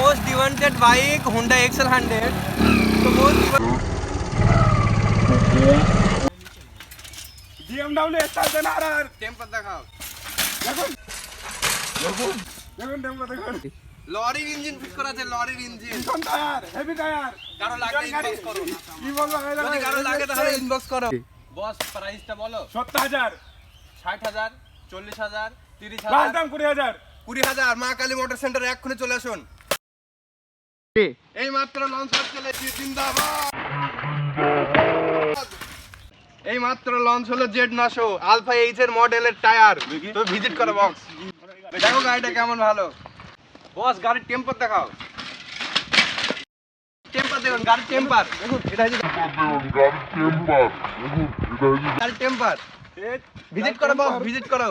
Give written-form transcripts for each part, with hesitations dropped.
most demanded bike Honda XL100. The most BMW start আর temper দেখাও। দেখুন tempo দেখুন লরির ইঞ্জিন ফিট করা আছে, লরির ইঞ্জিন। কোন টায়ার হেভি টায়ার কারো লাগলে ইনবক্স করো। কি বলবো যদি কারো লাগে তাহলে ইনবক্স করো। বস প্রাইসটা বলো। 70,000 60,000, 40,000, 30,000, লাস্ট দাম 20,000 20,000। মা কালী মোটর সেন্টারে এক্ষুনি চলে আসুন। এই মাত্র লঞ্চ হচ্ছে জিন্দাবাদ। এই মাত্র লঞ্চ হলো জেড 900 আলফা এইচ এর মডেলের টায়ার। তো ভিজিট করো বক্স, দেখো গাড়িটা কেমন ভালো। বস গাড়ির টেম্পার দেখাও। টেম্পার দেখুন, গাড়ির টেম্পার দেখুন, এটা হচ্ছে গাড়ির টেম্পার। ভিজিট করো বক্স, ভিজিট করো।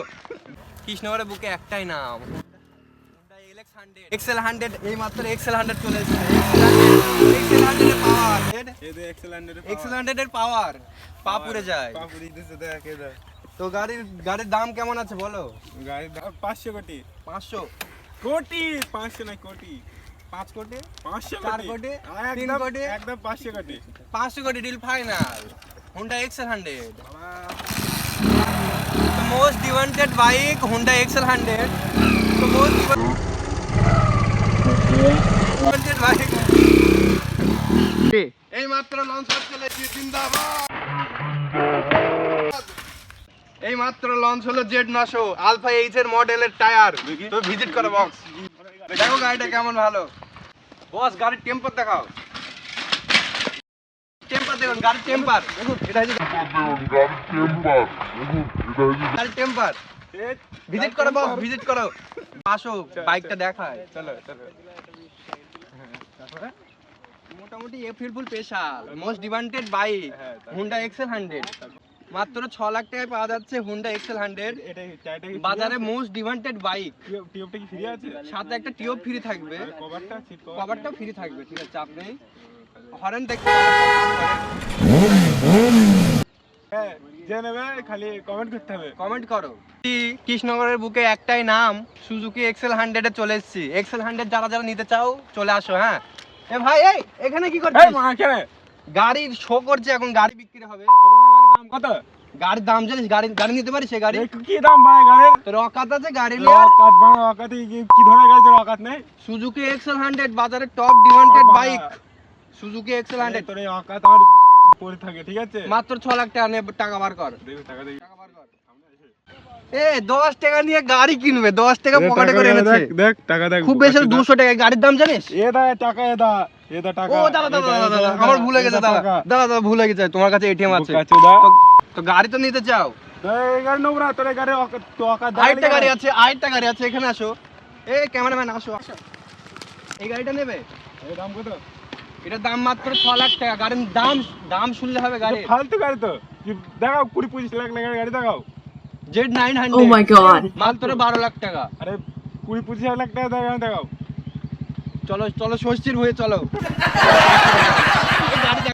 কৃষ্ণনগরের বুকে একটাই নাম, XL100। এই মাত্র XL100 চলে এসেছে। XL100 এর পাওয়ার, XL100 এর পাওয়ার পা পুড়ে যায়। তো গাড়ির দাম কেমন আছে বলো। গাড়ির দাম 500 কোটি 500 কোটি 500 নয় কোটি 5 কোটি 500 4 কোটি 3 কোটি একদম 500 crore 500 crore deal final. Honda XL100, the most demanded bike Honda XL100, the most demanded bike। এই মাত্র লঞ্চ হচ্ছে জিন্দাবাদ। এই মাত্র লঞ্চ হলো জেড 900 আলফা এইচ এর মডেলের টায়ার। তো ভিজিট করো বক্স, দেখো গাড়িটা কেমন ভালো। বস গাড়ির টেম্পার দেখাও। টেম্পার দেখুন, গাড়ির টেম্পার দেখুন, এটা হচ্ছে গাড়ির টেম্পার। ভিজিট করো বস, ভিজিট করো। আসো বাইকটা দেখায়, চলো চলো। মোটামুটি এফিলফুল special most demanded bike Honda XL100। মাত্র 6 লাখ টাকায় পাওয়া যাচ্ছে Honda XL100। বাজারে মোস্ট ডিমান্ডেড বাইক। টিউবটা কি ফ্রি আছে? সাথে একটা টিউব ফ্রি থাকবে, কভারটাও ফ্রি থাকবে। ঠিক আছে, চাপ নেই। হরেন দেখতে হ্যাঁ, যে নেবে খালি কমেন্ট করতে হবে। কমেন্ট করো। কৃষ্ণনগরের বুকে একটাই নাম, সুজুকি XL100 এ চলে এসেছি। XL100 যারা যারা নিতে চাও চলে আসো। হ্যাঁ এ ভাই, এই এখানে কি করছিস? এই মা কেন গাড়ির শো করছে, এখন গাড়ি বিক্রি হবে। গাড়ির দাম কত? গাড়ির দাম জানিস? গাড়ি নিতে পারিস? সে গাড়ি কি দাম ভাই গাড়ির? তোর অকাত আছে গাড়ি নিয়ে? অকাত ভাই, অকাত কি ধরনের গাড়ি তোর অকাত নেই? সুজুকি XL100 বাজারে top demanded bike. Suzuki XL100 তোর এই অকাত আমার পড়ে থাকে, ঠিক আছে? মাত্র 6 লাখ টাকা নিয়ে টাকা বার কর। দেখো টাকা দেখি। এ 10 টাকা নিয়ে গাড়ি কিনবে, 10 টাকা পকেটে করে এনেছে। দেখ টাকা দেখ, খুব বেশি 200 টাকা গাড়ির দাম জানিস? এদা টাকা এদা টাকা। ও দাদা আমার ভুল হয়ে গেছে। দাদা ভুল হয়ে গেছে। তোমার কাছে এটিএম আছে তো গাড়ি তো নিতে চাও? এই গাড়ি নোংরা, তোর এই গাড়ি তো অকাত। আরেকটা গাড়ি আছে, আরেকটা গাড়ি আছে। এখানে আসো। এই ক্যামেরাম্যান আসো আসো। এই গাড়িটা নেবে? এই দাম কত? এটার দাম মাত্র 6 লাখ টাকা। গাড়ির দাম শুনলে হবে গাড়ি। ফালতু গাড়ি তো। দেখাও 20-25 লাখ টাকার গাড়ি দেখাও। Z900। Oh my god, মাত্র 12 লাখ টাকা। আরে 20-25 লাখ টাকা দেখাও। চলো চলো ষষ্ঠীর হয়ে চলো।